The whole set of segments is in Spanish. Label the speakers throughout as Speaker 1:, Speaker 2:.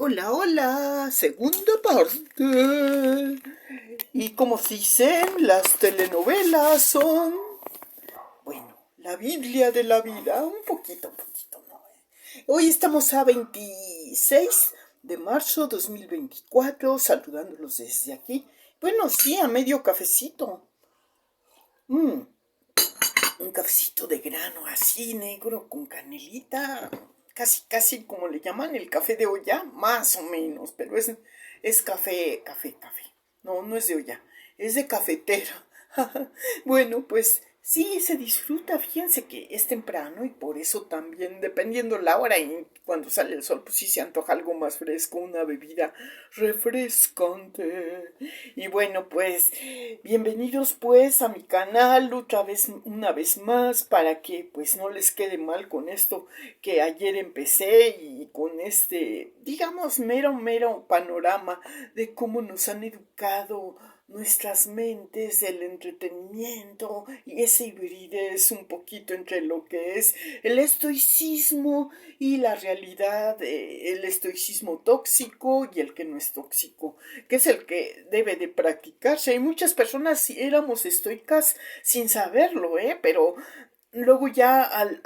Speaker 1: Hola, hola, segunda parte. Y como se dicen, las telenovelas son, bueno, la Biblia de la vida, un poquito, ¿no? Hoy estamos a 26 de marzo 2024, saludándolos desde aquí. Bueno, sí, a medio cafecito. Un cafecito de grano así negro con canelita, casi como le llaman el café de olla, más o menos, pero es café. No, no es de olla, es de cafetera. Bueno, pues sí, se disfruta, fíjense que es temprano y por eso también, dependiendo la hora y cuando sale el sol, pues sí se antoja algo más fresco, una bebida refrescante. Y bueno, pues bienvenidos pues a mi canal otra vez, una vez más, para que pues no les quede mal con esto que ayer empecé y con este, digamos, mero panorama de cómo nos han educado nuestras mentes, el entretenimiento y esa hibridez un poquito entre lo que es el estoicismo y la realidad, el estoicismo tóxico y el que no es tóxico, que es el que debe de practicarse. Hay muchas personas éramos estoicas sin saberlo, pero luego ya al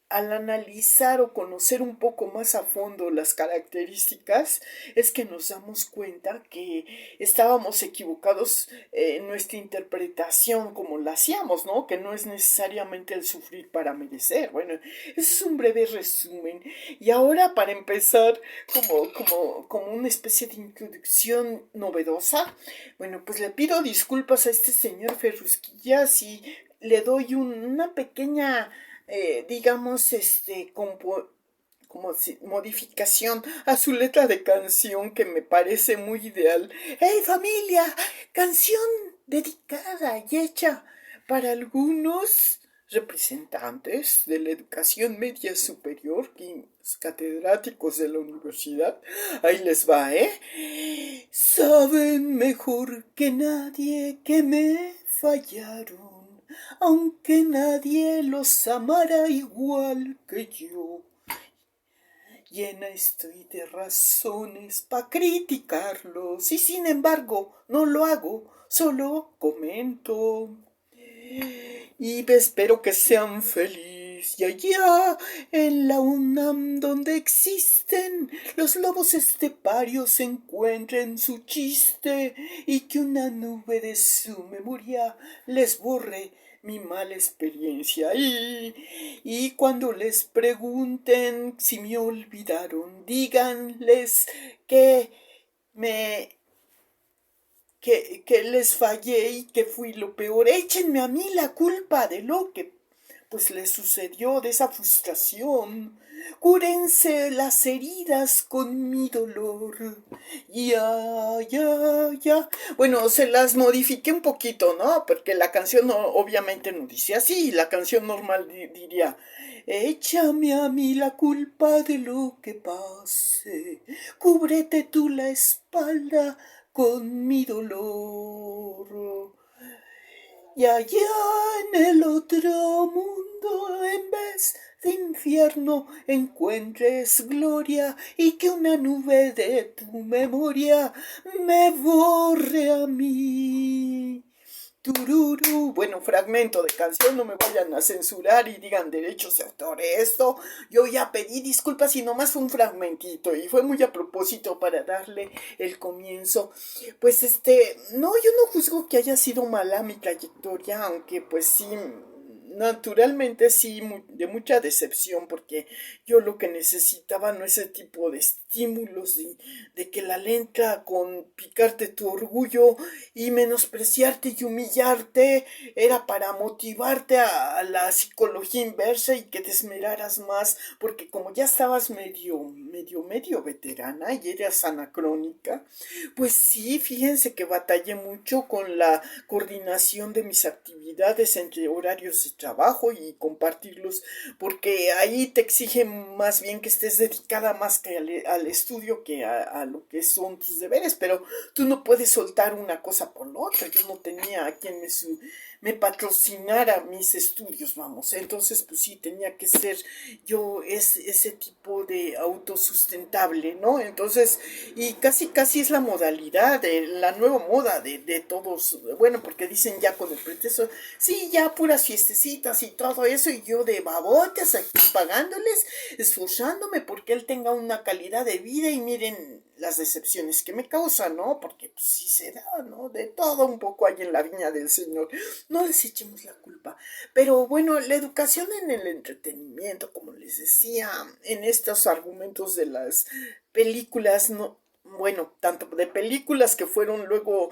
Speaker 1: analizar o conocer un poco más a fondo las características, es que nos damos cuenta que estábamos equivocados en nuestra interpretación como la hacíamos, ¿no? Que no es necesariamente el sufrir para merecer. Bueno, ese es un breve resumen. Y ahora, para empezar, como una especie de introducción novedosa, bueno, pues le pido disculpas a este señor Ferrusquillas y le doy una pequeña, digamos, como si, modificación a su letra de canción que me parece muy ideal. ¡Hey familia! Canción dedicada y hecha para algunos representantes de la educación media superior, catedráticos de la universidad. Ahí les va, ¿eh? Saben mejor que nadie que me fallaron, aunque nadie los amara igual que yo. Llena estoy de razones para criticarlos y sin embargo no lo hago, solo comento. Y espero que sean felices y allá en la UNAM donde existen los lobos esteparios encuentren su chiste y que una nube de su memoria les borre mi mala experiencia y cuando les pregunten si me olvidaron, díganles que me que les fallé y que fui lo peor. Échenme a mí la culpa de lo que pues les sucedió, de esa frustración. Cúrense las heridas con mi dolor. Ya. Bueno, se las modifiqué un poquito, ¿no? Porque la canción no, obviamente no dice así. La canción normal diría: échame a mí la culpa de lo que pase. Cúbrete tú la espalda con mi dolor. Y allá en el otro mundo, en vez de infierno, encuentres gloria y que una nube de tu memoria me borre a mí. Tururú. Bueno, fragmento de canción, no me vayan a censurar y digan derechos de autor. Esto, yo ya pedí disculpas y nomás fue un fragmentito y fue muy a propósito para darle el comienzo. Pues no, yo no juzgo que haya sido mala mi trayectoria, aunque pues sí, naturalmente sí, de mucha decepción, porque yo lo que necesitaba no ese tipo de estímulos, de que la letra con picarte tu orgullo y menospreciarte y humillarte era para motivarte a la psicología inversa y que te esmeraras más, porque como ya estabas medio veterana y eras anacrónica, pues sí, fíjense que batallé mucho con la coordinación de mis actividades entre horarios de trabajo y compartirlos, porque ahí te exigen más bien que estés dedicada más que al estudio que a lo que son tus deberes, pero tú no puedes soltar una cosa por la otra. Yo no tenía a quien me patrocinara mis estudios, vamos. Entonces, pues sí, tenía que ser yo ese tipo de autosustentable, ¿no? Entonces, y casi casi es la modalidad, la nueva moda de todos, bueno, porque dicen ya con el pretexto, sí, ya puras fiestecitas y todo eso, y yo de babotas aquí pagándoles, esforzándome porque él tenga una calidad de vida y miren las decepciones que me causa, ¿no? Porque pues sí se da, ¿no? De todo un poco hay en la viña del Señor. No les echemos la culpa. Pero bueno, la educación en el entretenimiento, como les decía, en estos argumentos de las películas, no, bueno, tanto de películas que fueron luego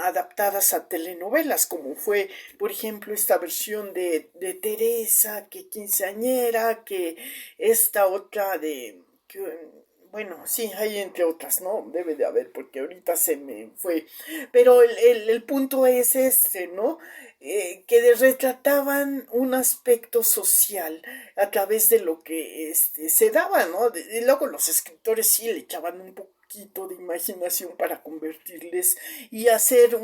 Speaker 1: adaptadas a telenovelas, como fue, por ejemplo, esta versión de Teresa, que quinceañera, que esta otra de que, bueno, sí, hay entre otras, ¿no? Debe de haber, porque ahorita se me fue. Pero el punto es ¿no? Que retrataban un aspecto social a través de lo que se daba, ¿no? Y luego los escritores sí le echaban un poquito de imaginación para convertirles y hacer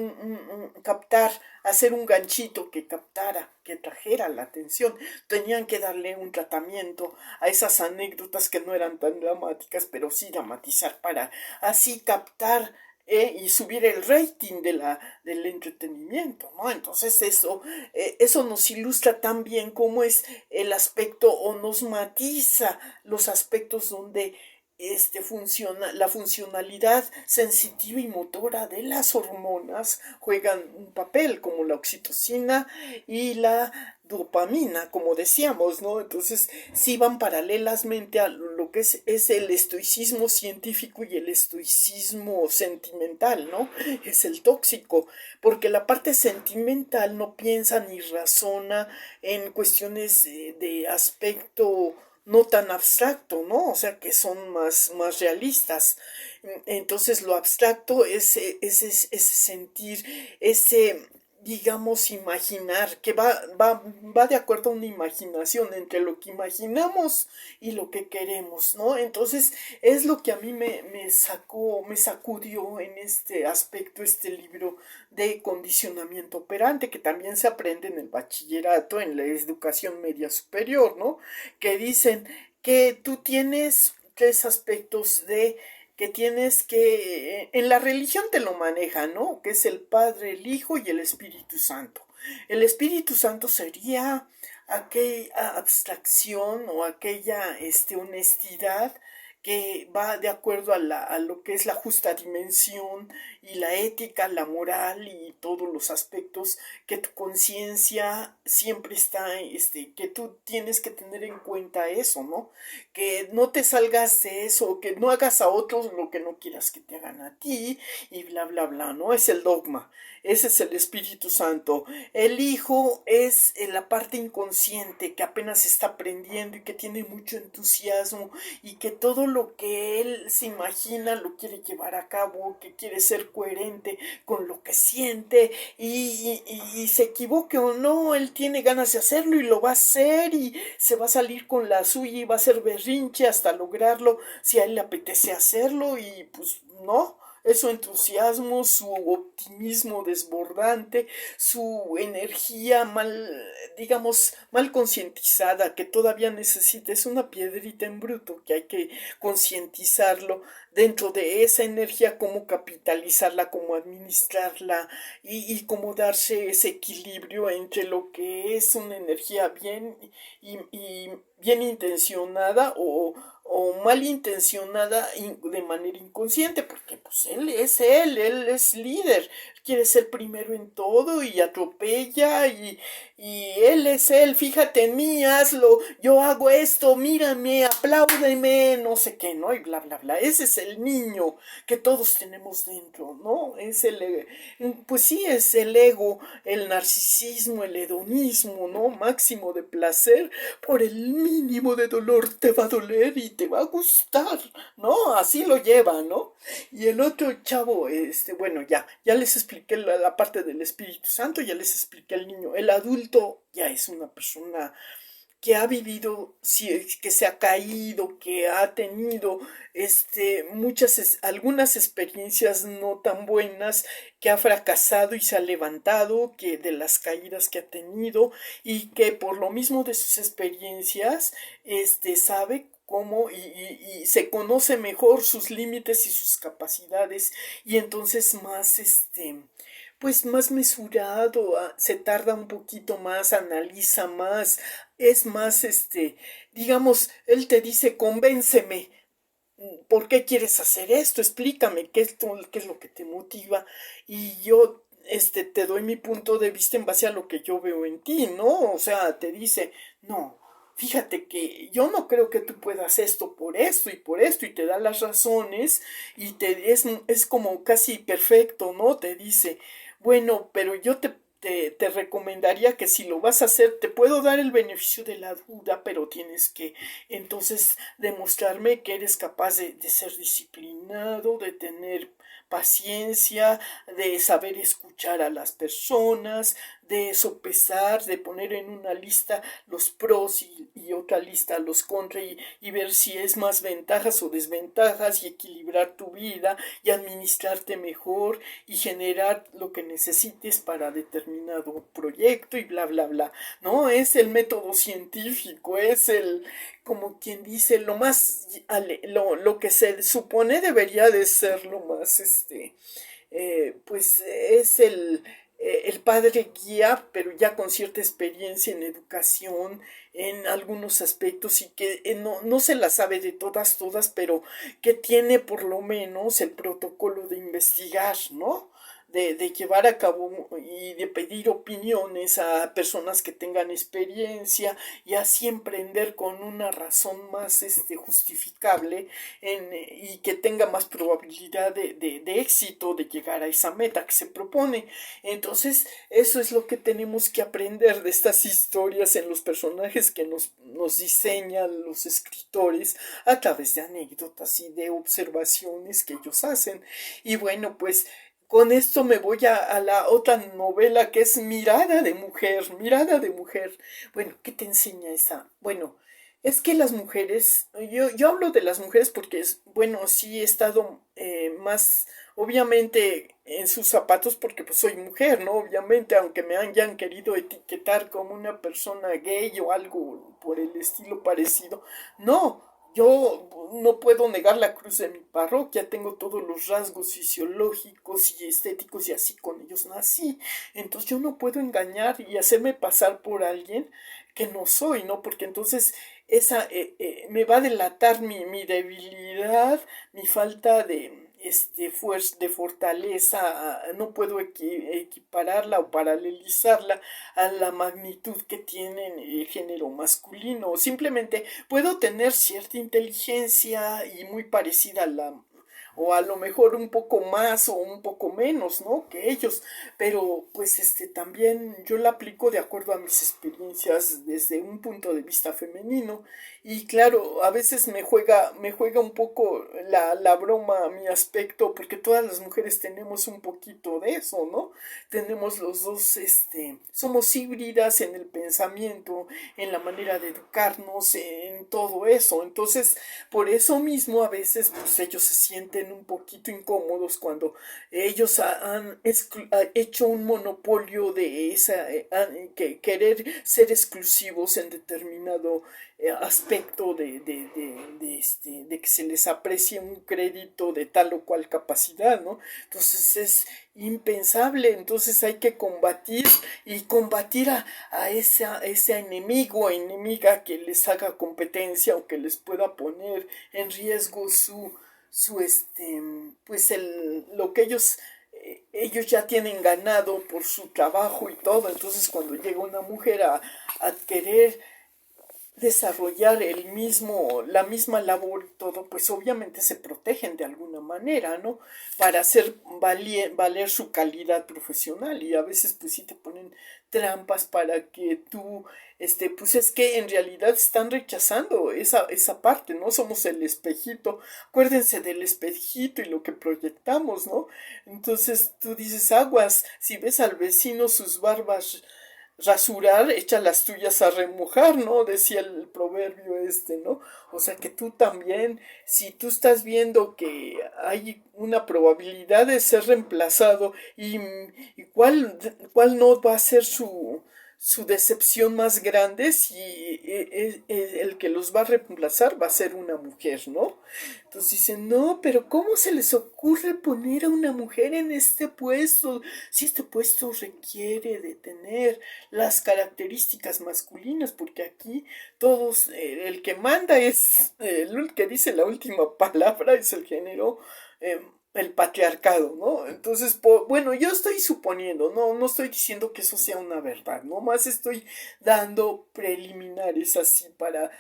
Speaker 1: captar, hacer un ganchito que captara, que trajera la atención. Tenían que darle un tratamiento a esas anécdotas que no eran tan dramáticas, pero sí dramatizar para así captar y subir el rating del entretenimiento, ¿no? Entonces eso nos ilustra tan bien cómo es el aspecto o nos matiza los aspectos donde la funcionalidad sensitiva y motora de las hormonas juegan un papel, como la oxitocina y la dopamina, como decíamos, ¿no? Entonces, sí van paralelamente a lo que es el estoicismo científico y el estoicismo sentimental, ¿no? Es el tóxico, porque la parte sentimental no piensa ni razona en cuestiones de aspecto no tan abstracto, ¿no? O sea, que son más realistas. Entonces, lo abstracto es ese sentir, ese, digamos, imaginar, que va de acuerdo a una imaginación entre lo que imaginamos y lo que queremos, ¿no? Entonces, es lo que a mí me sacudió en este aspecto, este libro de condicionamiento operante, que también se aprende en el bachillerato, en la educación media superior, ¿no? Que dicen que tú tienes tres aspectos de que tienes que, en la religión te lo maneja, ¿no? Que es el Padre, el Hijo y el Espíritu Santo. El Espíritu Santo sería aquella abstracción o aquella honestidad que va de acuerdo a lo que es la justa dimensión y la ética, la moral y todos los aspectos que tu conciencia siempre está, que tú tienes que tener en cuenta eso, ¿no? Que no te salgas de eso, que no hagas a otros lo que no quieras que te hagan a ti y bla, bla, bla, ¿no? Es el dogma. Ese es el Espíritu Santo. El Hijo es la parte inconsciente que apenas está aprendiendo y que tiene mucho entusiasmo y que todo lo que él se imagina lo quiere llevar a cabo, que quiere ser coherente con lo que siente y se equivoque o no, él tiene ganas de hacerlo y lo va a hacer y se va a salir con la suya y va a hacer berrinche hasta lograrlo si a él le apetece hacerlo y pues no. Es su entusiasmo, su optimismo desbordante, su energía digamos, mal concientizada, que todavía necesita, es una piedrita en bruto, que hay que concientizarlo dentro de esa energía, cómo capitalizarla, cómo administrarla y cómo darse ese equilibrio entre lo que es una energía bien y bien intencionada o malintencionada de manera inconsciente, porque pues él es líder, quiere ser primero en todo y atropella y él es él, fíjate en mí, hazlo, yo hago esto, mírame, apláudeme, no sé qué, ¿no? Y bla, bla, bla. Ese es el niño que todos tenemos dentro, ¿no? Es pues sí, es el ego, el narcisismo, el hedonismo, ¿no? Máximo de placer, por el mínimo de dolor te va a doler y te va a gustar, ¿no? Así lo lleva, ¿no? Y el otro chavo, bueno, ya les expliqué la parte del Espíritu Santo, ya les expliqué al niño. El adulto ya es una persona que ha vivido, que se ha caído, que ha tenido algunas experiencias no tan buenas, que ha fracasado y se ha levantado, que de las caídas que ha tenido y que por lo mismo de sus experiencias, sabe cómo y se conoce mejor sus límites y sus capacidades y entonces más pues más mesurado, se tarda un poquito más, analiza más, es más digamos, él te dice, convénceme, ¿por qué quieres hacer esto? Explícame qué es lo que te motiva y yo te doy mi punto de vista en base a lo que yo veo en ti, ¿no? O sea, te dice, no, fíjate que yo no creo que tú puedas esto por esto y por esto y te da las razones y es como casi perfecto, ¿no? Te dice, bueno, pero yo te recomendaría que si lo vas a hacer, te puedo dar el beneficio de la duda, pero tienes que entonces demostrarme que eres capaz de ser disciplinado, de tener paciencia, de saber escuchar a las personas, de sopesar, de poner en una lista los pros y otra lista los contra y ver si es más ventajas o desventajas y equilibrar tu vida y administrarte mejor y generar lo que necesites para determinado proyecto y bla bla bla. No es el método científico, es como quien dice, lo que se supone debería de ser lo más, pues es el padre guía, pero ya con cierta experiencia en educación, en algunos aspectos y que no se la sabe de todas, pero que tiene por lo menos el protocolo de investigar, ¿no? De llevar a cabo y de pedir opiniones a personas que tengan experiencia y así emprender con una razón más justificable y que tenga más probabilidad de éxito de llegar a esa meta que se propone. Entonces, eso es lo que tenemos que aprender de estas historias en los personajes que nos diseñan los escritores a través de anécdotas y de observaciones que ellos hacen. Y bueno, pues con esto me voy a la otra novela que es Mirada de Mujer, Mirada de Mujer. Bueno, ¿qué te enseña esa? Bueno, es que las mujeres, yo hablo de las mujeres porque, bueno, sí he estado más, obviamente, en sus zapatos porque pues soy mujer, ¿no? Obviamente, aunque me hayan querido etiquetar como una persona gay o algo por el estilo parecido, no, yo no puedo negar la cruz de mi parroquia, tengo todos los rasgos fisiológicos y estéticos y así con ellos nací. Entonces yo no puedo engañar y hacerme pasar por alguien que no soy, ¿no? Porque entonces esa me va a delatar mi debilidad, mi falta fuerza, de fortaleza, no puedo equipararla o paralelizarla a la magnitud que tiene el género masculino. Simplemente puedo tener cierta inteligencia y muy parecida a la o a lo mejor un poco más o un poco menos, ¿no? Que ellos, pero pues también yo la aplico de acuerdo a mis experiencias desde un punto de vista femenino y claro, a veces me juega un poco la broma a mi aspecto porque todas las mujeres tenemos un poquito de eso, ¿no? Tenemos los dos, somos híbridas en el pensamiento, en la manera de educarnos, en todo eso, entonces por eso mismo a veces pues ellos se sienten un poquito incómodos cuando ellos han hecho un monopolio de esa querer ser exclusivos en determinado aspecto de que se les aprecie un crédito de tal o cual capacidad, ¿no? Entonces es impensable, entonces hay que combatir y combatir ese enemigo o enemiga que les haga competencia o que les pueda poner en riesgo pues lo que ellos ya tienen ganado por su trabajo y todo. Entonces cuando llega una mujer a querer desarrollar la misma labor y todo, pues obviamente se protegen de alguna manera, ¿no? Para hacer valer su calidad profesional y a veces pues sí te ponen trampas para que tú, pues es que en realidad están rechazando esa parte, ¿no? Somos el espejito, acuérdense del espejito y lo que proyectamos, ¿no? Entonces tú dices, aguas, si ves al vecino sus barbas rasurar, echa las tuyas a remojar, ¿no? Decía el proverbio ¿no? O sea que tú también, si tú estás viendo que hay una probabilidad de ser reemplazado y cuál no va a ser su decepción más grande si el que los va a reemplazar va a ser una mujer, ¿no? Entonces dicen, no, pero ¿cómo se les ocurre poner a una mujer en este puesto? Si este puesto requiere de tener las características masculinas, porque aquí todos, el que manda es, el que dice la última palabra es el género, el patriarcado, ¿no? Entonces, bueno, yo estoy suponiendo, no estoy diciendo que eso sea una verdad, nomás estoy dando preliminares así para,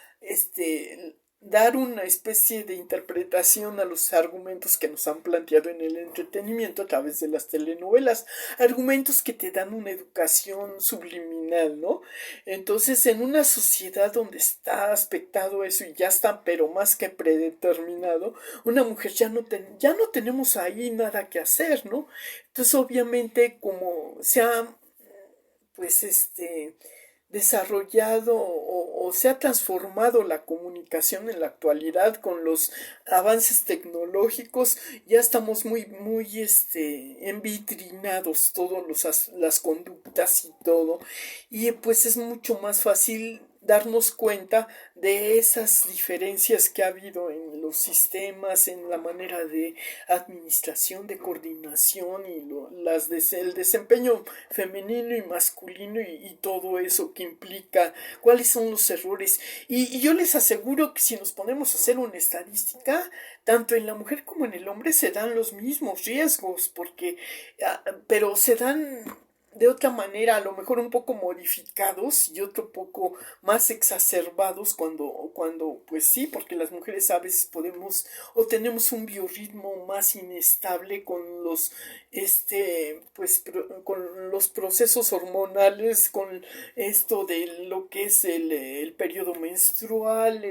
Speaker 1: dar una especie de interpretación a los argumentos que nos han planteado en el entretenimiento a través de las telenovelas, argumentos que te dan una educación subliminal, ¿no? Entonces, en una sociedad donde está aspectado eso y ya está, pero más que predeterminado, una mujer ya no tenemos ahí nada que hacer, ¿no? Entonces, obviamente, como se ha, pues, desarrollado o se ha transformado la comunicación en la actualidad con los avances tecnológicos, ya estamos muy envitrinados todos las conductas y todo, y pues es mucho más fácil darnos cuenta de esas diferencias que ha habido en los sistemas, en la manera de administración, de coordinación y el desempeño femenino y masculino y todo eso que implica, cuáles son los errores. Y yo les aseguro que si nos ponemos a hacer una estadística, tanto en la mujer como en el hombre se dan los mismos riesgos, porque, pero se dan de otra manera, a lo mejor un poco modificados y otro poco más exacerbados cuando pues sí, porque las mujeres a veces podemos o tenemos un biorritmo más inestable con los, con los procesos hormonales, con esto de lo que es el periodo menstrual,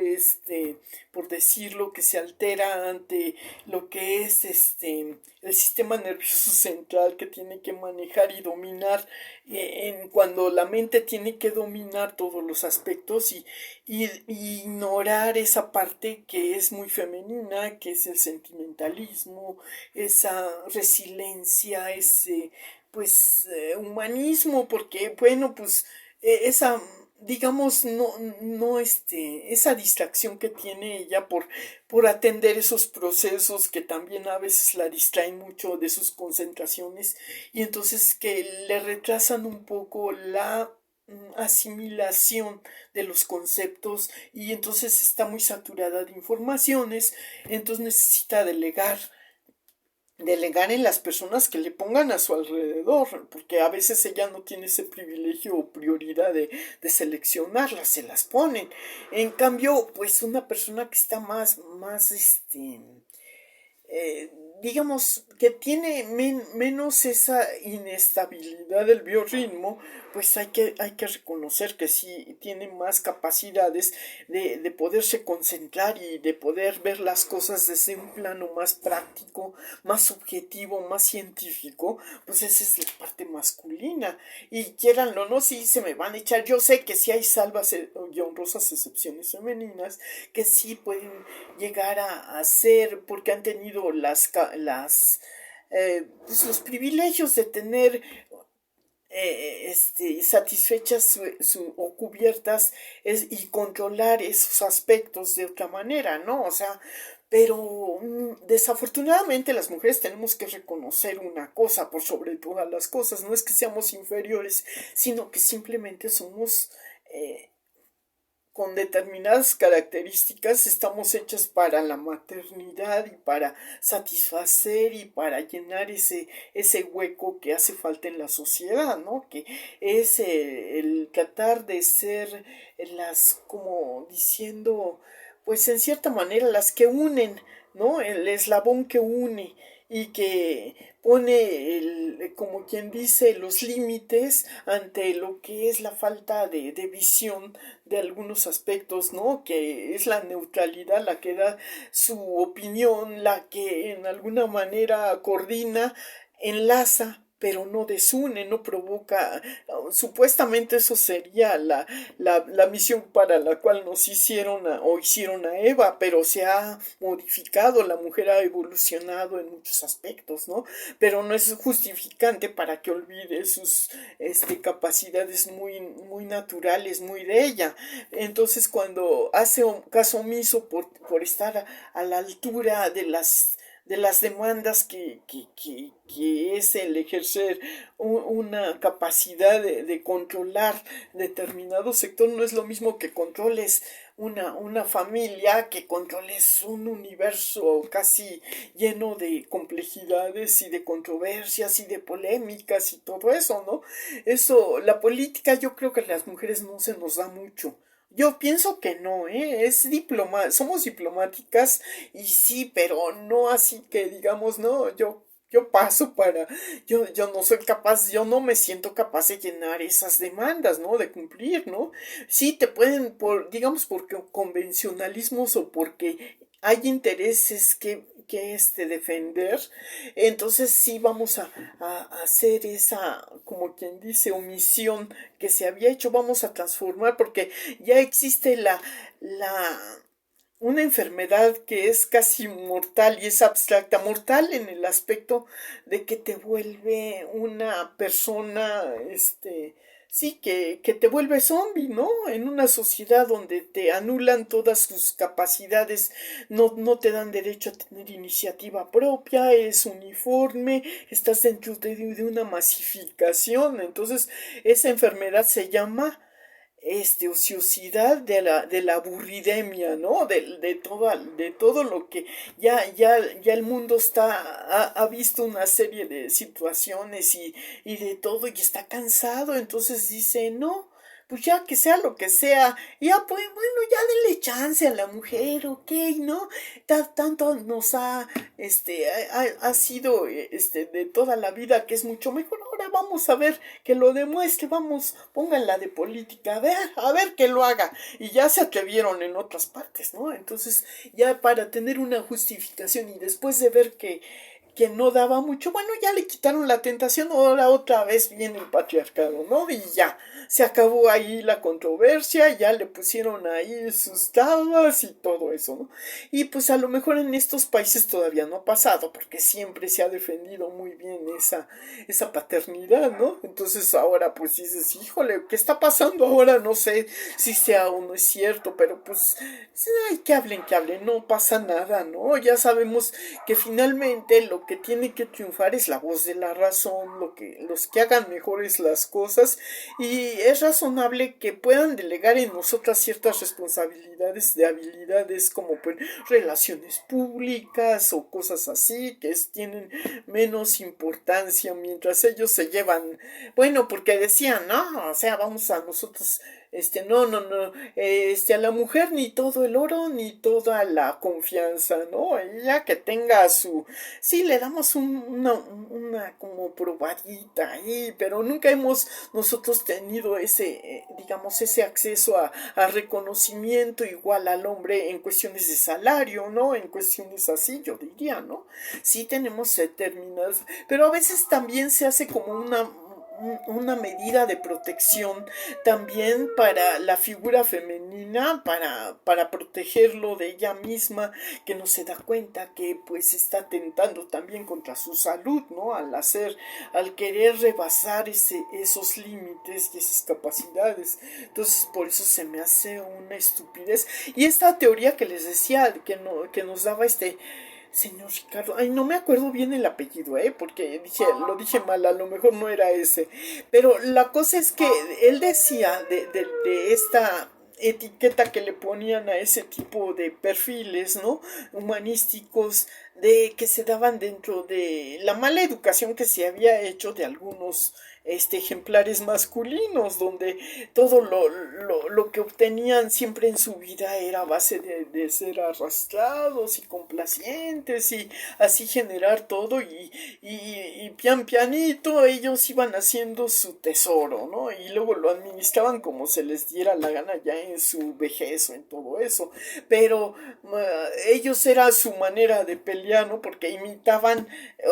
Speaker 1: por decirlo, que se altera ante lo que es el sistema nervioso central que tiene que manejar y dominar cuando la mente tiene que dominar todos los aspectos y ignorar esa parte que es muy femenina, que es el sentimentalismo, esa resiliencia, ese humanismo, porque bueno, pues esa digamos, esa distracción que tiene ella por atender esos procesos que también a veces la distraen mucho de sus concentraciones y entonces que le retrasan un poco la asimilación de los conceptos y entonces está muy saturada de informaciones, entonces necesita delegar en las personas que le pongan a su alrededor, porque a veces ella no tiene ese privilegio o prioridad de seleccionarlas, se las ponen. En cambio, pues una persona que está más, digamos, que tiene menos esa inestabilidad del biorritmo, pues hay que reconocer que sí tiene más capacidades de poderse concentrar y de poder ver las cosas desde un plano más práctico, más objetivo, más científico, pues esa es la parte masculina. Y quieranlo o no, sí se me van a echar. Yo sé que sí hay salvas y honrosas excepciones femeninas que sí pueden llegar a ser porque han tenido pues los privilegios de tener satisfechas o cubiertas y controlar esos aspectos de otra manera, ¿no? O sea, pero desafortunadamente las mujeres tenemos que reconocer una cosa por sobre todas las cosas, no es que seamos inferiores, sino que simplemente somos con determinadas características estamos hechas para la maternidad y para satisfacer y para llenar ese hueco que hace falta en la sociedad, ¿no? Que es el tratar de ser como diciendo, pues en cierta manera las que unen, ¿no? El eslabón que une y que pone como quien dice los límites ante lo que es la falta de visión de algunos aspectos, ¿no? Que es la neutralidad la que da su opinión, la que en alguna manera coordina, enlaza pero no desune, no provoca, supuestamente eso sería la misión para la cual nos hicieron a Eva, pero se ha modificado, la mujer ha evolucionado en muchos aspectos, ¿no? Pero no es justificante para que olvide sus capacidades muy naturales, muy de ella. Entonces, cuando hace caso omiso por estar a la altura de las demandas que es el ejercer una capacidad de controlar determinado sector, no es lo mismo que controles una familia, que controles un universo casi lleno de complejidades y de controversias y de polémicas y todo eso, ¿no? Eso, la política yo creo que a las mujeres no se nos da mucho. Yo pienso que no, ¿eh? Somos diplomáticas y sí, pero no así que digamos, no, yo paso yo no soy capaz, yo no me siento capaz de llenar esas demandas, ¿no? De cumplir, ¿no? Sí, te pueden, digamos, porque convencionalismos o porque hay intereses que defender, entonces sí vamos a hacer esa, como quien dice, omisión que se había hecho, vamos a transformar, porque ya existe la, una enfermedad que es casi mortal y es abstracta, mortal en el aspecto de que te vuelve una persona, sí, que te vuelve zombie, ¿no? En una sociedad donde te anulan todas tus capacidades, no te dan derecho a tener iniciativa propia, es uniforme, estás dentro de una masificación, entonces esa enfermedad se llama ociosidad de la aburridemia, ¿no? De todo lo que ya el mundo ha visto una serie de situaciones y de todo y está cansado, entonces dice, no, pues ya que sea lo que sea, ya pues bueno, ya denle chance a la mujer, ok, ¿no? Tanto nos ha sido de toda la vida que es mucho mejor, ahora vamos a ver que lo demuestre, vamos, pónganla de política, a ver que lo haga, y ya se atrevieron en otras partes, ¿no? Entonces, ya para tener una justificación y después de ver que no daba mucho, bueno, ya le quitaron la tentación, ahora otra vez viene el patriarcado, ¿no? Y ya, se acabó ahí la controversia, ya le pusieron ahí sus tablas y todo eso, ¿no? Y pues a lo mejor en estos países todavía no ha pasado, porque siempre se ha defendido muy bien esa paternidad, ¿no? Entonces ahora pues dices, híjole, ¿qué está pasando ahora? No sé si sea o no es cierto, pero pues, ay, que hablen, no pasa nada, ¿no? Ya sabemos que finalmente lo que tiene que triunfar es la voz de la razón, los que hagan mejores las cosas, y es razonable que puedan delegar en nosotras ciertas responsabilidades de habilidades como pues, relaciones públicas o cosas así tienen menos importancia mientras ellos se llevan, bueno, porque decían, no, o sea, vamos a nosotros no, a la mujer ni todo el oro ni toda la confianza, ¿no? Ella que tenga sí, le damos una como probadita ahí, pero nunca hemos nosotros tenido digamos, ese acceso a reconocimiento igual al hombre en cuestiones de salario, ¿no? En cuestiones así, yo diría, ¿no? Sí tenemos determinadas, pero a veces también se hace como una medida de protección también para la figura femenina, para protegerlo de ella misma, que no se da cuenta que pues está atentando también contra su salud, ¿no? Al querer rebasar esos límites y esas capacidades. Entonces por eso se me hace una estupidez. Y esta teoría que les decía, que nos daba señor Ricardo, ay, no me acuerdo bien el apellido, porque lo dije mal, a lo mejor no era ese. Pero la cosa es que él decía de esta etiqueta que le ponían a ese tipo de perfiles, ¿no? Humanísticos, que se daban dentro de la mala educación que se había hecho de algunos ejemplares masculinos, donde todo lo que obtenían siempre en su vida era a base de ser arrastrados y complacientes y así generar todo y pian pianito ellos iban haciendo su tesoro, ¿no? Y luego lo administraban como se les diera la gana ya en su vejez o en todo eso, pero ellos era su manera de pelear, ¿no? Porque imitaban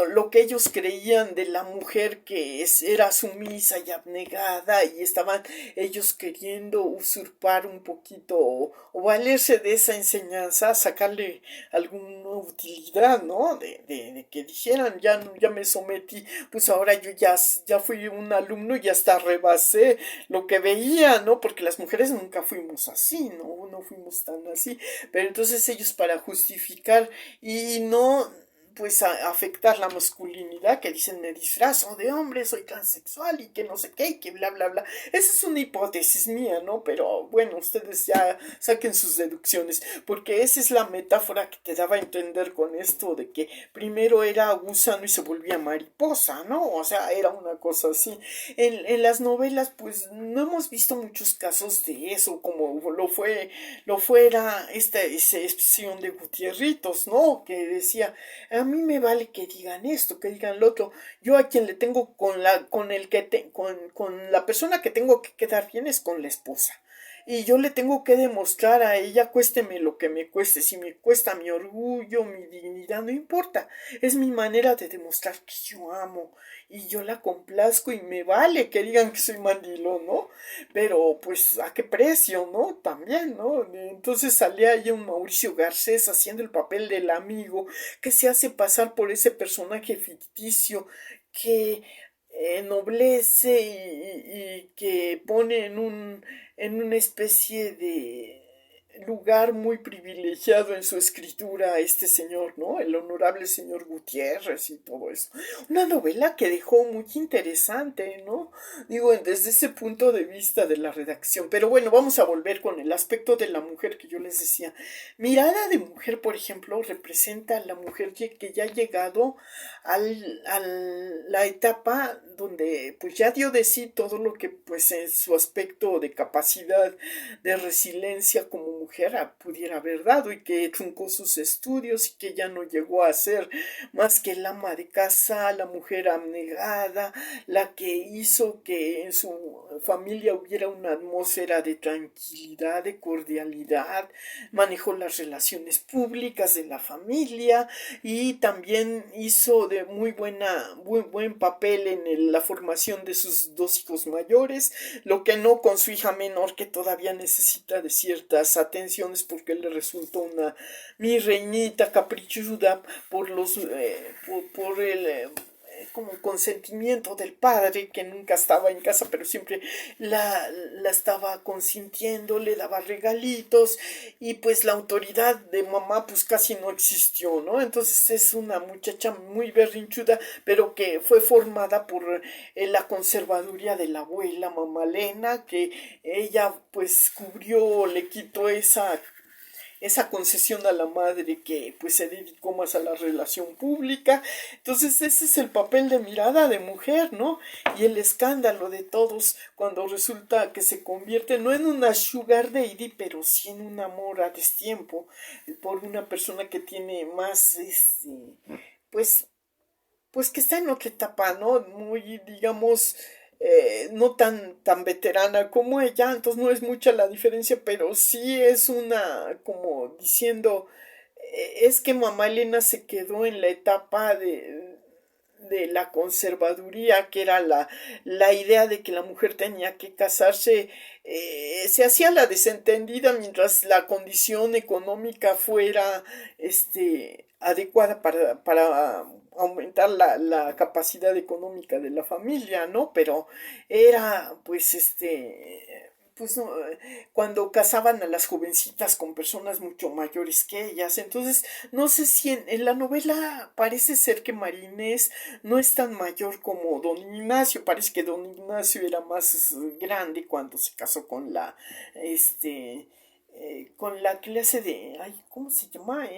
Speaker 1: lo que ellos creían de la mujer que era sumisa y abnegada y estaban ellos queriendo usurpar un poquito o valerse de esa enseñanza, sacarle alguna utilidad, ¿no? De que dijeran, ya me sometí, pues ahora yo ya fui un alumno y ya hasta rebasé lo que veía, ¿no? Porque las mujeres nunca fuimos así, ¿no? No fuimos tan así, pero entonces ellos para justificar y no pues afectar la masculinidad, que dicen me disfrazo de hombre, soy transexual y que no sé qué y que bla bla bla. Esa es una hipótesis mía, ¿no? Pero bueno, ustedes ya saquen sus deducciones, porque esa es la metáfora que te daba a entender con esto de que primero era gusano y se volvía mariposa, ¿no? O sea, era una cosa así. En las novelas, pues no hemos visto muchos casos de eso, como lo fuera esta excepción de Gutierritos, ¿no? Que decía, a mí me vale que digan esto, que digan lo otro. Yo a quien le tengo con la persona que tengo que quedar bien es con la esposa. Y yo le tengo que demostrar a ella, cuésteme lo que me cueste, si me cuesta mi orgullo, mi dignidad, no importa. Es mi manera de demostrar que yo amo y yo la complazco y me vale que digan que soy mandilón, ¿no? Pero pues a qué precio, ¿no? También, ¿no? Entonces salía ahí un Mauricio Garcés haciendo el papel del amigo que se hace pasar por ese personaje ficticio que ennoblece y que pone en una especie de lugar muy privilegiado en su escritura a este señor, ¿no? El honorable señor Gutiérrez y todo eso. Una novela que dejó muy interesante, ¿no? Digo, desde ese punto de vista de la redacción. Pero bueno, vamos a volver con el aspecto de la mujer que yo les decía. Mirada de mujer, por ejemplo, representa a la mujer que ya ha llegado a la etapa donde pues ya dio de sí todo lo que pues en su aspecto de capacidad de resiliencia como mujer pudiera haber dado y que truncó sus estudios y que ya no llegó a ser más que el ama de casa, la mujer abnegada, la que hizo que en su familia hubiera una atmósfera de tranquilidad, de cordialidad, manejó las relaciones públicas de la familia y también hizo de muy buen papel en la formación de sus dos hijos mayores, lo que no con su hija menor que todavía necesita de ciertas atenciones porque le resultó una mi reinita caprichuda por por el como consentimiento del padre que nunca estaba en casa pero siempre la estaba consintiendo, le daba regalitos y pues la autoridad de mamá pues casi no existió, ¿no? Entonces es una muchacha muy berrinchuda pero que fue formada por la conservaduría de la abuela mamá Lena, que ella pues cubrió, le quitó esa concesión a la madre que pues se dedicó más a la relación pública. Entonces ese es el papel de mirada de mujer, ¿no? Y el escándalo de todos cuando resulta que se convierte no en una sugar daddy, pero sí en un amor a destiempo por una persona que tiene más, pues pues que está en otra etapa, ¿no? Muy, digamos, no tan veterana como ella, entonces no es mucha la diferencia, pero sí es una, como diciendo, es que mamá Elena se quedó en la etapa de la conservaduría, que era la idea de que la mujer tenía que casarse, se hacía la desentendida mientras la condición económica fuera adecuada para aumentar la capacidad económica de la familia, ¿no? Pero era pues pues no, cuando casaban a las jovencitas con personas mucho mayores que ellas. Entonces, no sé si en la novela parece ser que Marinés no es tan mayor como don Ignacio. Parece que don Ignacio era más grande cuando se casó con con la clase de, ay, ¿cómo se llama?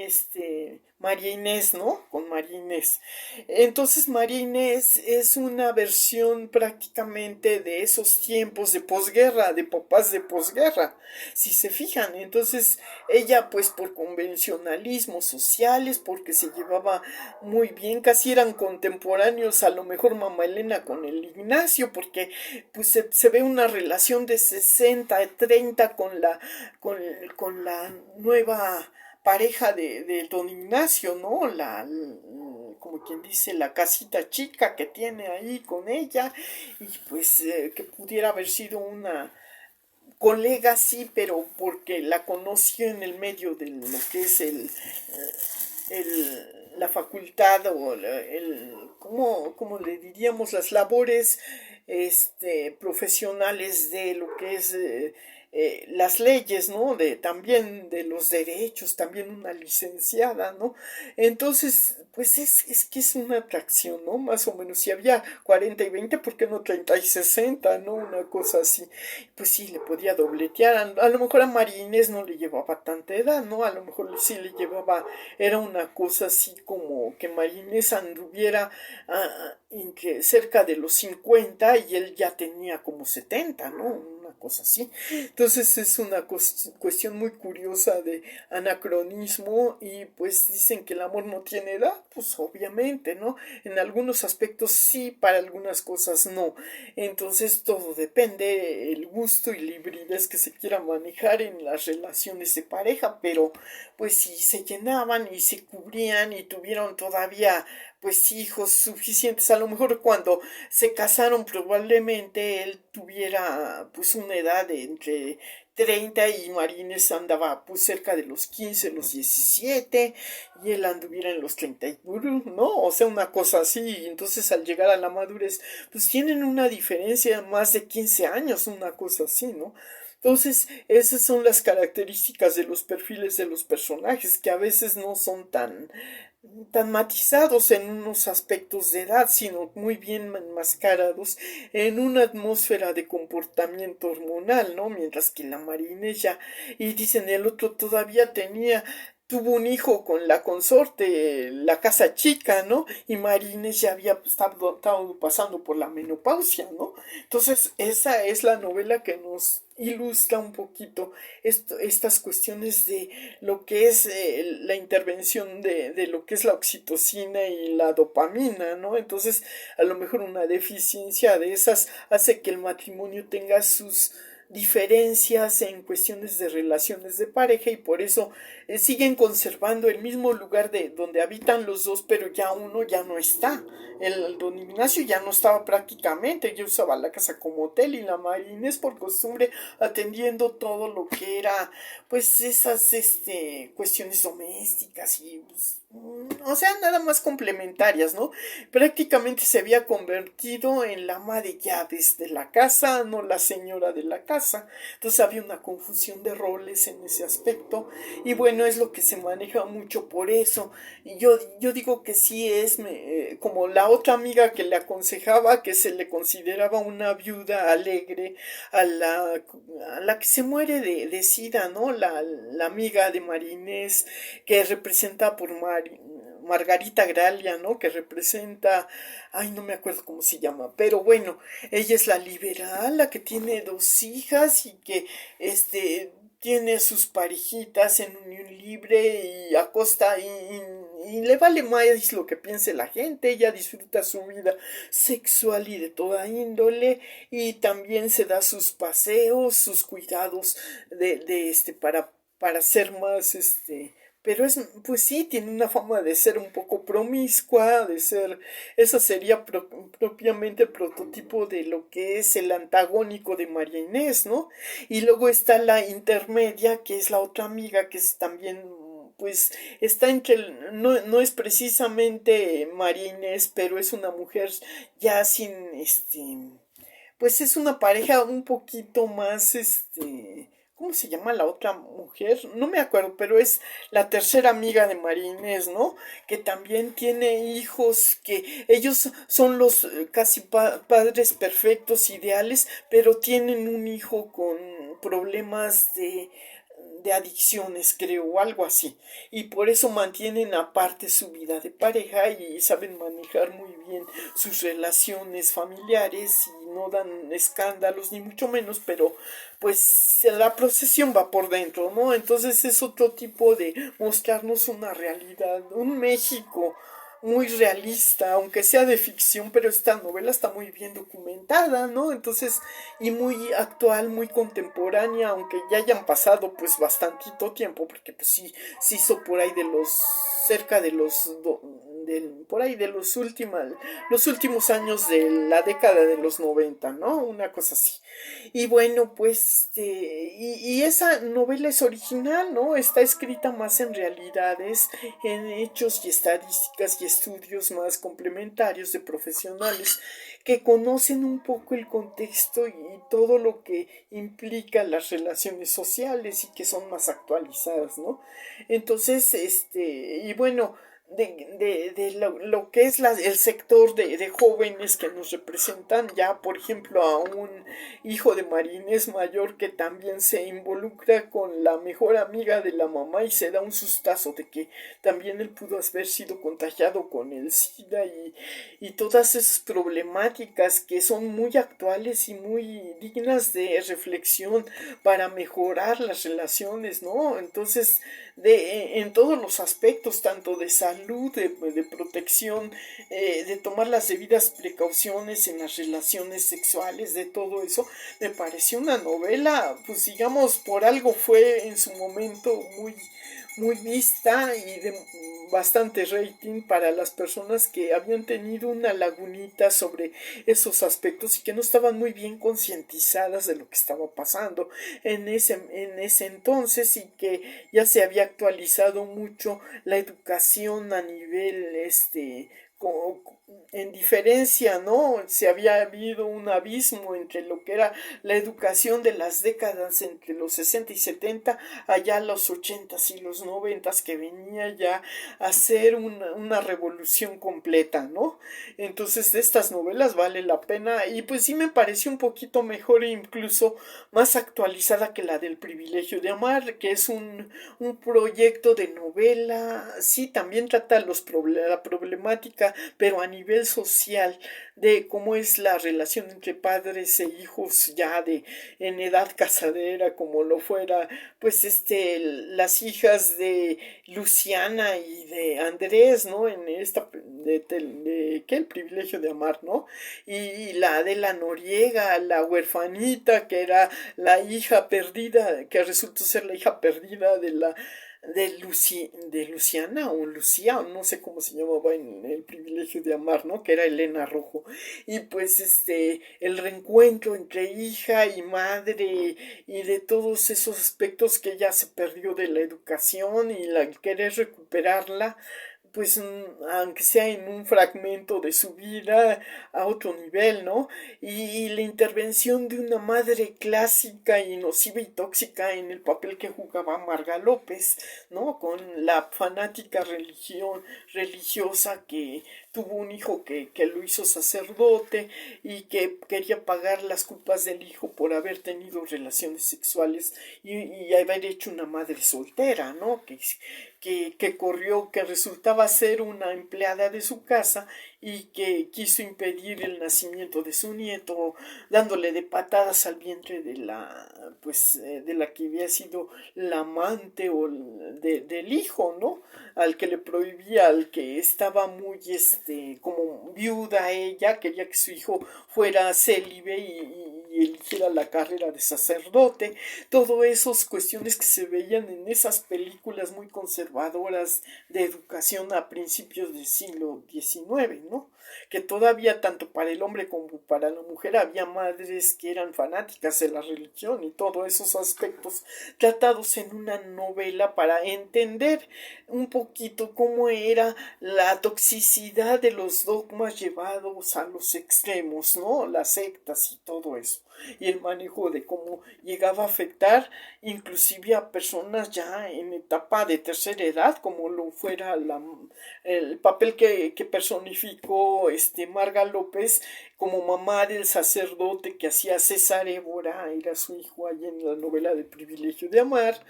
Speaker 1: María Inés, ¿no? Con María Inés. Entonces María Inés es una versión prácticamente de esos tiempos de posguerra, de papás de posguerra, si se fijan. Entonces ella pues por convencionalismos sociales, porque se llevaba muy bien, casi eran contemporáneos a lo mejor mamá Elena con el Ignacio, porque pues se ve una relación de 60-30 con la nueva pareja de don Ignacio, ¿no? Como quien dice, la casita chica que tiene ahí con ella, y pues que pudiera haber sido una colega, sí, pero porque la conoció en el medio de lo que es la facultad o ¿cómo le diríamos? Las labores profesionales de lo que es las leyes, ¿no? También de los derechos, también una licenciada, ¿no? Entonces, pues es que es una atracción, ¿no? Más o menos, si había 40 y 20, ¿por qué no 30 y 60, ¿no? Una cosa así. Pues sí, le podía dobletear. A lo mejor a María Inés no le llevaba tanta edad, ¿no? A lo mejor sí le llevaba, era una cosa así como que María Inés anduviera cerca de los 50 y él ya tenía como 70, ¿no? Una cosa así. Entonces es una cuestión muy curiosa de anacronismo, y pues dicen que el amor no tiene edad, pues obviamente, ¿no? En algunos aspectos sí, para algunas cosas no. Entonces todo depende el gusto y la hibridez que se quiera manejar en las relaciones de pareja, pero pues si se llenaban y se cubrían y tuvieron todavía pues hijos suficientes, a lo mejor cuando se casaron probablemente él tuviera pues una edad de entre 30 y Marines andaba pues cerca de los 15, los 17, y él anduviera en los 30, ¿no? O sea, una cosa así. Y entonces al llegar a la madurez pues tienen una diferencia más de 15 años, una cosa así, ¿no? Entonces, esas son las características de los perfiles de los personajes, que a veces no son tan matizados en unos aspectos de edad, sino muy bien enmascarados en una atmósfera de comportamiento hormonal, ¿no? Mientras que la Marinella, y dicen el otro todavía tuvo un hijo con la consorte, la casa chica, ¿no? Y Marines ya había estado pasando por la menopausia, ¿no? Entonces, esa es la novela que nos ilustra un poquito estas cuestiones de lo que es la intervención de lo que es la oxitocina y la dopamina, ¿no? Entonces, a lo mejor una deficiencia de esas hace que el matrimonio tenga sus diferencias en cuestiones de relaciones de pareja, y por eso siguen conservando el mismo lugar de donde habitan los dos, pero ya uno ya no está. El don Ignacio ya no estaba prácticamente, ya usaba la casa como hotel, y la María Inés por costumbre atendiendo todo lo que era pues esas cuestiones domésticas y pues, o sea, nada más complementarias, ¿no? Prácticamente se había convertido en la ama de llaves de la casa, no la señora de la casa. Entonces había una confusión de roles en ese aspecto, y bueno, es lo que se maneja mucho por eso. Y yo digo que sí es como la otra amiga que le aconsejaba que se le consideraba una viuda alegre a la que se muere de sida, ¿no? La amiga de María Inés, que representa por Margarita Gralia, ¿no? Que representa, ay, no me acuerdo cómo se llama, pero bueno, ella es la liberal, la que tiene 2 hijas y que, tiene sus parejitas en unión libre y a costa y le vale más lo que piense la gente. Ella disfruta su vida sexual y de toda índole, y también se da sus paseos, sus cuidados para ser más pero pues sí, tiene una fama de ser un poco promiscua, esa sería propiamente el prototipo de lo que es el antagónico de María Inés, ¿no? Y luego está la intermedia, que es la otra amiga, que es también, pues, está no es precisamente María Inés, pero es una mujer ya sin, pues es una pareja un poquito más, ¿cómo se llama la otra mujer? No me acuerdo, pero es la tercera amiga de María Inés, ¿no? Que también tiene hijos, que ellos son los casi padres perfectos, ideales, pero tienen un hijo con problemas de adicciones, creo, o algo así. Y por eso mantienen aparte su vida de pareja y saben manejar muy bien sus relaciones familiares y no dan escándalos ni mucho menos, pero pues la procesión va por dentro, ¿no? Entonces es otro tipo de mostrarnos una realidad, un México muy realista, aunque sea de ficción, pero esta novela está muy bien documentada, ¿no? Entonces, y muy actual, muy contemporánea, aunque ya hayan pasado pues bastantito tiempo, porque pues sí, se hizo por ahí de los, cerca de los, por ahí de los últimos años de la década de los 90, ¿no? Una cosa así. Y bueno, pues, y esa novela es original, ¿no? Está escrita más en realidades, en hechos y estadísticas y estudios más complementarios de profesionales que conocen un poco el contexto y todo lo que implica las relaciones sociales y que son más actualizadas, ¿no? Entonces, y bueno, de lo que es el sector de jóvenes que nos representan ya, por ejemplo, a un hijo de Marinés Mayor que también se involucra con la mejor amiga de la mamá y se da un sustazo de que también él pudo haber sido contagiado con el SIDA y todas esas problemáticas que son muy actuales y muy dignas de reflexión para mejorar las relaciones, ¿no? Entonces, en todos los aspectos, tanto de salud, de protección, de tomar las debidas precauciones en las relaciones sexuales, de todo eso, me pareció una novela, pues digamos, por algo fue en su momento muy vista y de bastante rating para las personas que habían tenido una lagunita sobre esos aspectos y que no estaban muy bien concientizadas de lo que estaba pasando en ese entonces y que ya se había actualizado mucho la educación a nivel en diferencia, ¿no? Se había habido un abismo entre lo que era la educación de las décadas entre los 60 y 70, allá los 80 y los 90 que venía ya a ser una revolución completa, ¿no? Entonces de estas novelas vale la pena y pues sí me pareció un poquito mejor e incluso más actualizada que la del privilegio de amar, que es un proyecto de novela, sí, también trata la problemática, pero a nivel social, de cómo es la relación entre padres e hijos ya de en edad casadera, como lo fuera, pues las hijas de Luciana y de Andrés, ¿no? En esta, ¿qué? El privilegio de amar, ¿no? Y la de la Noriega, la huerfanita, que era la hija perdida, que resultó ser la hija perdida de Luciana o Lucía, o no sé cómo se llamaba en el privilegio de amar, ¿no? Que era Elena Rojo. Y pues el reencuentro entre hija y madre y de todos esos aspectos que ella se perdió de la educación y la querer recuperarla pues aunque sea en un fragmento de su vida a otro nivel, ¿no? Y la intervención de una madre clásica y nociva y tóxica en el papel que jugaba Marga López, ¿no? Con la fanática religiosa que tuvo un hijo que lo hizo sacerdote y que quería pagar las culpas del hijo por haber tenido relaciones sexuales y haber hecho una madre soltera, ¿no? Que corrió, que resultaba ser una empleada de su casa y que quiso impedir el nacimiento de su nieto, dándole de patadas al vientre de de la que había sido la amante o del hijo, ¿no? Al que le prohibía, al que estaba muy, como viuda ella, quería que su hijo fuera célibe y eligiera la carrera de sacerdote, todo esas cuestiones que se veían en esas películas muy conservadoras de educación a principios del siglo XIX, ¿no? Que todavía tanto para el hombre como para la mujer había madres que eran fanáticas de la religión y todos esos aspectos tratados en una novela para entender un poquito cómo era la toxicidad de los dogmas llevados a los extremos, ¿no? Las sectas y todo eso y el manejo de cómo llegaba a afectar inclusive a personas ya en etapa de tercera edad, como lo fuera el papel que personificó Marga López como mamá del sacerdote que hacía César Évora, era su hijo ahí en la novela de Privilegio de Amar,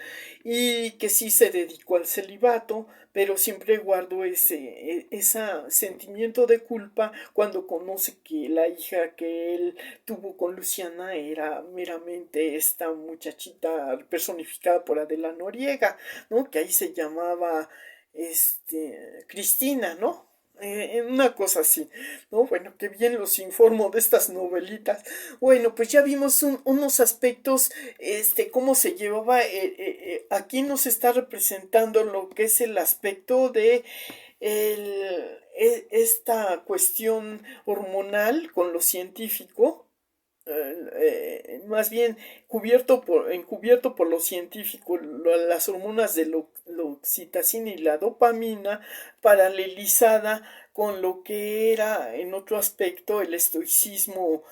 Speaker 1: y que sí se dedicó al celibato, pero siempre guardó ese sentimiento de culpa cuando conoce que la hija que él tuvo con Luciana era meramente esta muchachita personificada por Adela Noriega, ¿no? Que ahí se llamaba Cristina, ¿no? Una cosa así, ¿no? Bueno, qué bien los informo de estas novelitas. Bueno, pues ya vimos unos aspectos, cómo se llevaba, aquí nos está representando lo que es el aspecto de esta cuestión hormonal con lo científico, más bien encubierto por lo científico, las hormonas de la oxitocina y la dopamina, paralelizada con lo que era en otro aspecto el estoicismo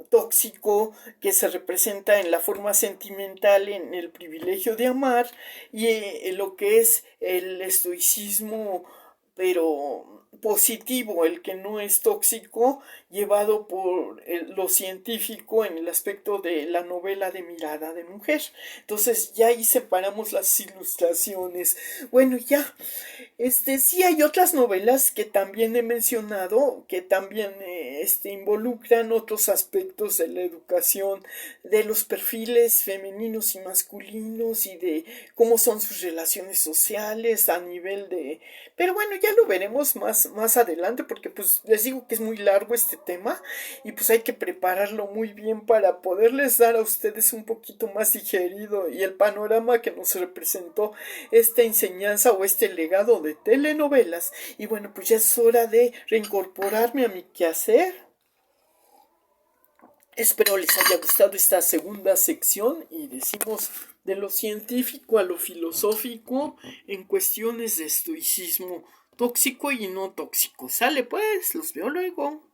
Speaker 1: tóxico que se representa en la forma sentimental en el privilegio de amar y lo que es el estoicismo pero positivo, el que no es tóxico, llevado por lo científico en el aspecto de la novela de Mirada de Mujer. Entonces ya ahí separamos las ilustraciones. Bueno, ya, sí hay otras novelas que también he mencionado, que también involucran otros aspectos de la educación, de los perfiles femeninos y masculinos y de cómo son sus relaciones sociales a nivel de... Pero bueno, ya lo veremos más adelante porque pues les digo que es muy largo este tema y pues hay que prepararlo muy bien para poderles dar a ustedes un poquito más digerido y el panorama que nos representó esta enseñanza o este legado de telenovelas. Y bueno, pues ya es hora de reincorporarme a mi quehacer. Espero les haya gustado esta segunda sección y decimos de lo científico a lo filosófico en cuestiones de estoicismo tóxico y no tóxico. Sale pues, los veo luego.